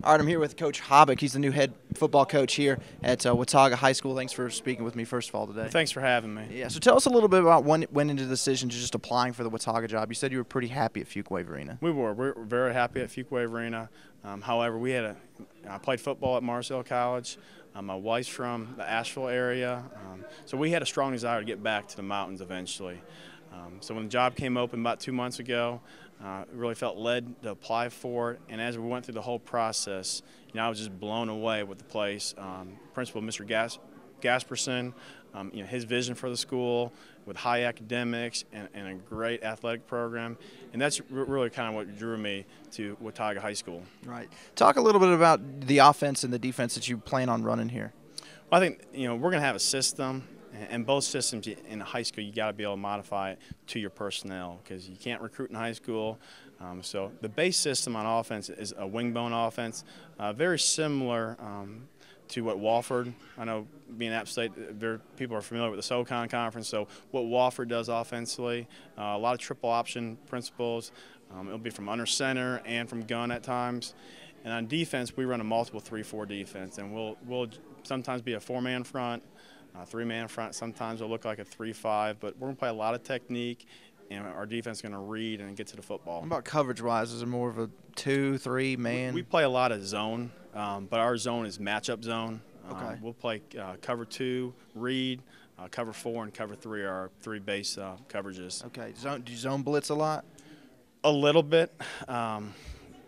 All right, I'm here with Coach Habich. He's the new head football coach here at Watauga High School. Thanks for speaking with me, first of all, today. Thanks for having me. Yeah, so tell us a little bit about when it went into the decision to just applying for the Watauga job. You said you were pretty happy at Fuquay Arena. We're very happy at Fuquay Arena. However, I played football at Marcel College. My wife's from the Asheville area, so we had a strong desire to get back to the mountains eventually. So when the job came open about 2 months ago, really felt led to apply for it. And as we went through the whole process, I was just blown away with the place. Principal Mr. Gasperson, his vision for the school with high academics and a great athletic program. And that's really kind of what drew me to Watauga High School. Right. Talk a little bit about the offense and the defense that you plan on running here. Well, I think we're going to have a system, and both systems in high school you got to be able to modify it to your personnel because you can't recruit in high school. So the base system on offense is a wing-bone offense, very similar to what Wofford. I know being App State, people are familiar with the SoCon Conference. So what Wofford does offensively, a lot of triple option principles. It'll be from under center and from gun at times. And on defense, we run a multiple 3-4 defense, and we'll sometimes be a 4-man front, 3-man front. Sometimes it'll look like a 3-5, but we're going to play a lot of technique, and our defense is going to read and get to the football. What about coverage-wise? Is it more of a 2, 3 man? We play a lot of zone, but our zone is matchup zone. Okay. We'll play cover 2, read, cover 4, and cover 3 are our 3 base coverages. Okay. Do you zone blitz a lot? A little bit.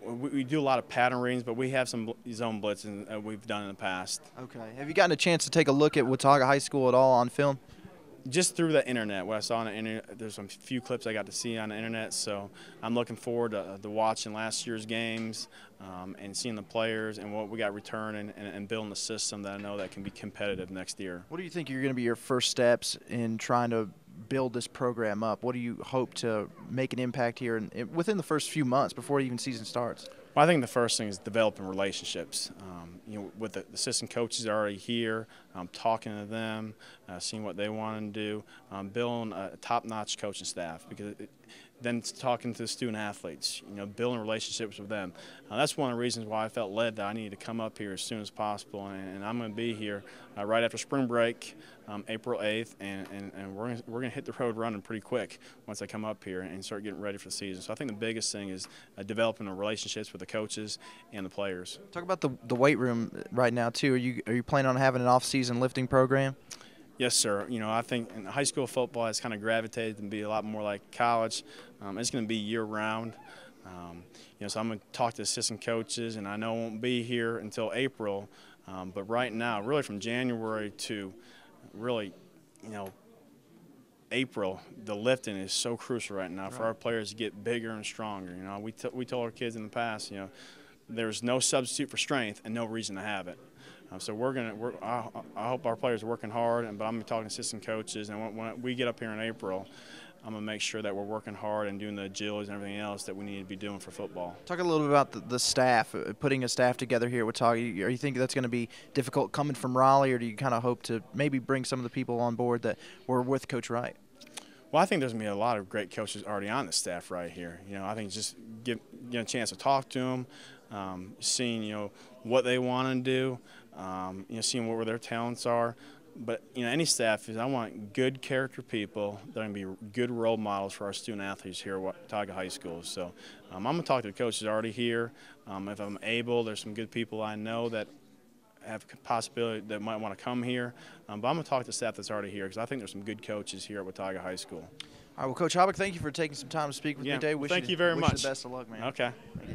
We do a lot of pattern readings, but we have some zone blitzing we've done in the past. Okay. Have you gotten a chance to take a look at Watauga High School at all on film? Just through the internet, what I saw on the internet, there's some few clips I got to see on the internet, so I'm looking forward to watching last year's games and seeing the players and what we got returning and building a system that I know that can be competitive next year. What do you think are going to be your first steps in trying to build this program up? What do you hope to make an impact here within the first few months before even season starts? Well, I think the first thing is developing relationships. With the assistant coaches already here, talking to them, seeing what they want to do, building a top-notch coaching staff. Because then talking to the student athletes, building relationships with them. That's one of the reasons why I felt led that I needed to come up here as soon as possible, and I'm going to be here right after spring break, April 8th, and we're going to hit the road running pretty quick once I come up here and start getting ready for the season. So I think the biggest thing is developing the relationships with the coaches and the players. Talk about the weight room right now too. Are you planning on having an off-season lifting program? Yes, sir. I think in high school football has kind of gravitated to be a lot more like college. It's going to be year-round. So I'm going to talk to assistant coaches, and I know I won't be here until April. But right now, really from January to really, April, the lifting is so crucial right now for our players to get bigger and stronger. We told our kids in the past, there's no substitute for strength and no reason to have it. So I hope our players are working hard, but I'm talking to assistant coaches, and when we get up here in April, I'm going to make sure that we're working hard and doing the agilities and everything else that we need to be doing for football. Talk a little bit about the staff, putting a staff together here at Watauga. Are you think that's going to be difficult coming from Raleigh, or do you kind of hope to maybe bring some of the people on board that were with Coach Wright? Well, I think there's going to be a lot of great coaches already on the staff right here. I think just get a chance to talk to them, seeing what they want to do, seeing where their talents are. But any staff I want good character people that are going to be good role models for our student athletes here at Watauga High School. So I'm going to talk to the coaches already here. If I'm able, there's some good people I know that have possibility that might want to come here. But I'm going to talk to the staff that's already here because I think there's some good coaches here at Watauga High School. All right, well, Coach Habich, thank you for taking some time to speak with me today. Thank you very much. Wish you the best of luck, man. Okay. Thank you.